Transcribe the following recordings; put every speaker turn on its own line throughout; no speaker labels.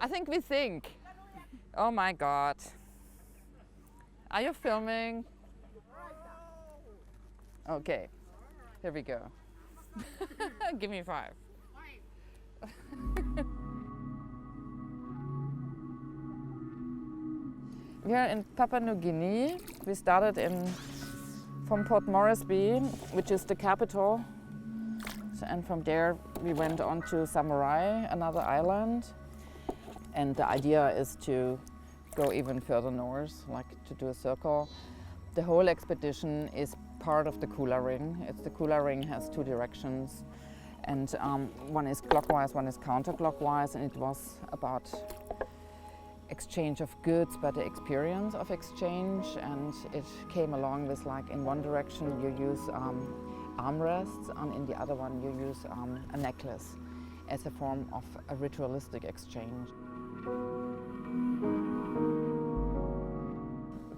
I think we think. Oh my God. Are you filming? Okay, here we go. Give me 5. We are in Papua New Guinea. We started from Port Moresby, which is the capital. And from there we went on to Samurai, another island. And the idea is to go even further north, like to do a circle. The whole expedition is part of the Kula ring. The Kula ring has 2 directions. And one is clockwise, one is counterclockwise. And it was about exchange of goods, but the experience of exchange. And it came along with, like, in one direction you use armrests, and in the other one you use a necklace as a form of a ritualistic exchange.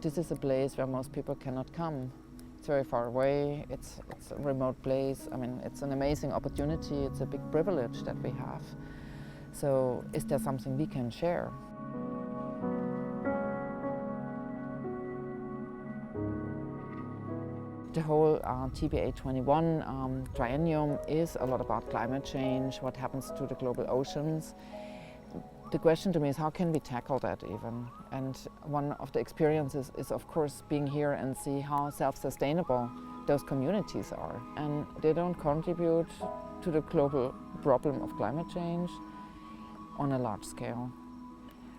This is a place where most people cannot come. It's very far away, it's a remote place. I mean, it's an amazing opportunity, it's a big privilege that we have. So is there something we can share? The whole TBA 21 triennium is a lot about climate change, what happens to the global oceans. The question to me is, how can we tackle that even? And one of the experiences is, of course, being here and see how self-sustainable those communities are. And they don't contribute to the global problem of climate change on a large scale.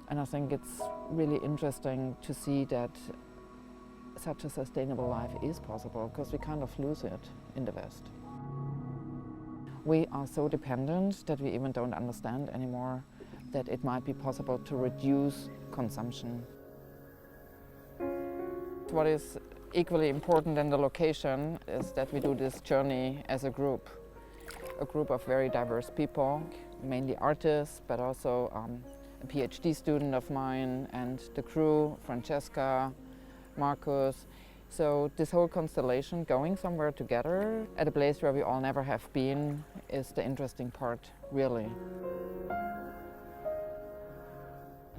And I think it's really interesting to see that such a sustainable life is possible, because we kind of lose it in the West. We are so dependent that we even don't understand anymore that it might be possible to reduce consumption. What is equally important than the location is that we do this journey as a group of very diverse people, mainly artists, but also a PhD student of mine and the crew, Francesca, Marcus. So this whole constellation going somewhere together at a place where we all never have been is the interesting part, really.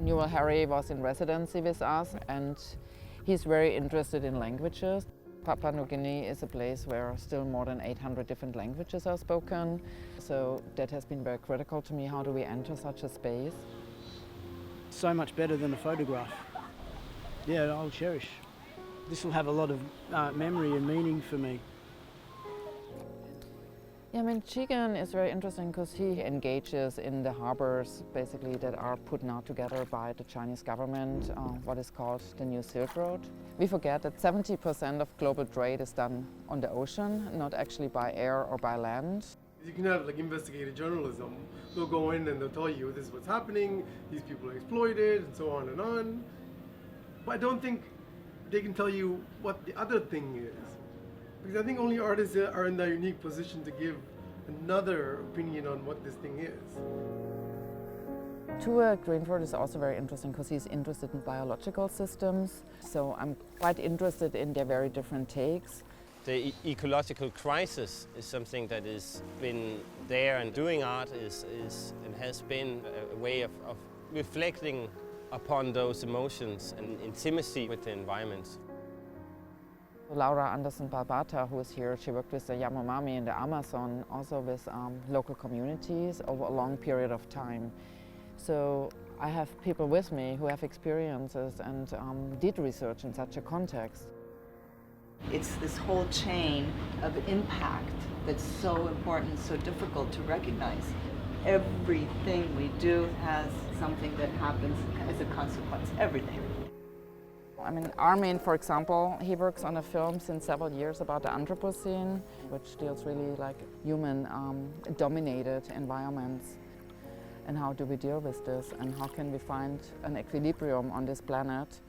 Newell Harry was in residency with us, and he's very interested in languages. Papua New Guinea is a place where still more than 800 different languages are spoken. So that has been very critical to me. How do we enter such a space?
So much better than a photograph. Yeah, I'll cherish. This will have a lot of memory and meaning for me.
Yeah, I mean, Chigan is very interesting because he engages in the harbors, basically, that are put now together by the Chinese government, what is called the New Silk Road. We forget that 70% of global trade is done on the ocean, not actually by air or by land.
You can have like investigative journalism. They'll go in and they'll tell you this is what's happening, these people are exploited, and so on and on. But I don't think they can tell you what the other thing is. Because I think only artists are in that unique position to give another opinion on what this thing is.
Tua Greenford is also very interesting because he's interested in biological systems. So I'm quite interested in their very different takes.
The ecological crisis is something that has been there, and doing art is and has been a way of reflecting upon those emotions and intimacy with the environment.
Laura Anderson-Barbata, who is here, she worked with the Yanomami in the Amazon, also with local communities over a long period of time. So I have people with me who have experiences and did research in such a context.
It's this whole chain of impact that's so important, so difficult to recognize. Everything we do has something that happens as a consequence, everything.
I mean, Armin, for example, he works on a film since several years about the Anthropocene, which deals really like human-dominated environments. And how do we deal with this? And how can we find an equilibrium on this planet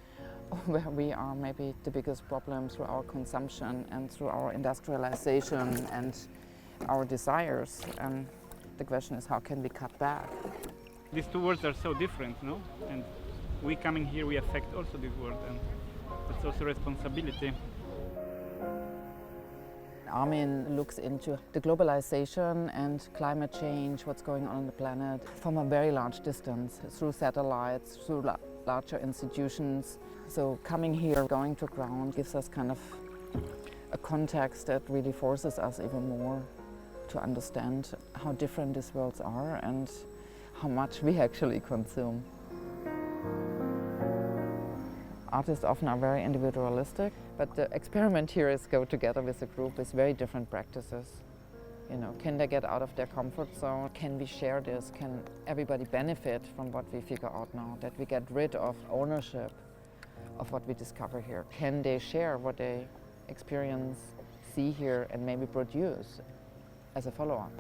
where we are maybe the biggest problem through our consumption and through our industrialization and our desires? And the question is, how can we cut back?
These two worlds are so different, no? And we coming here, we affect also this world, and that's also responsibility.
Armin looks into the globalization and climate change, what's going on the planet, from a very large distance, through satellites, through larger institutions. So coming here, going to ground, gives us kind of a context that really forces us even more to understand how different these worlds are and how much we actually consume. Artists often are very individualistic, but the experiment here is go together with a group with very different practices. You know, can they get out of their comfort zone? Can we share this? Can everybody benefit from what we figure out now? That we get rid of ownership of what we discover here. Can they share what they experience, see here, and maybe produce as a follow-up?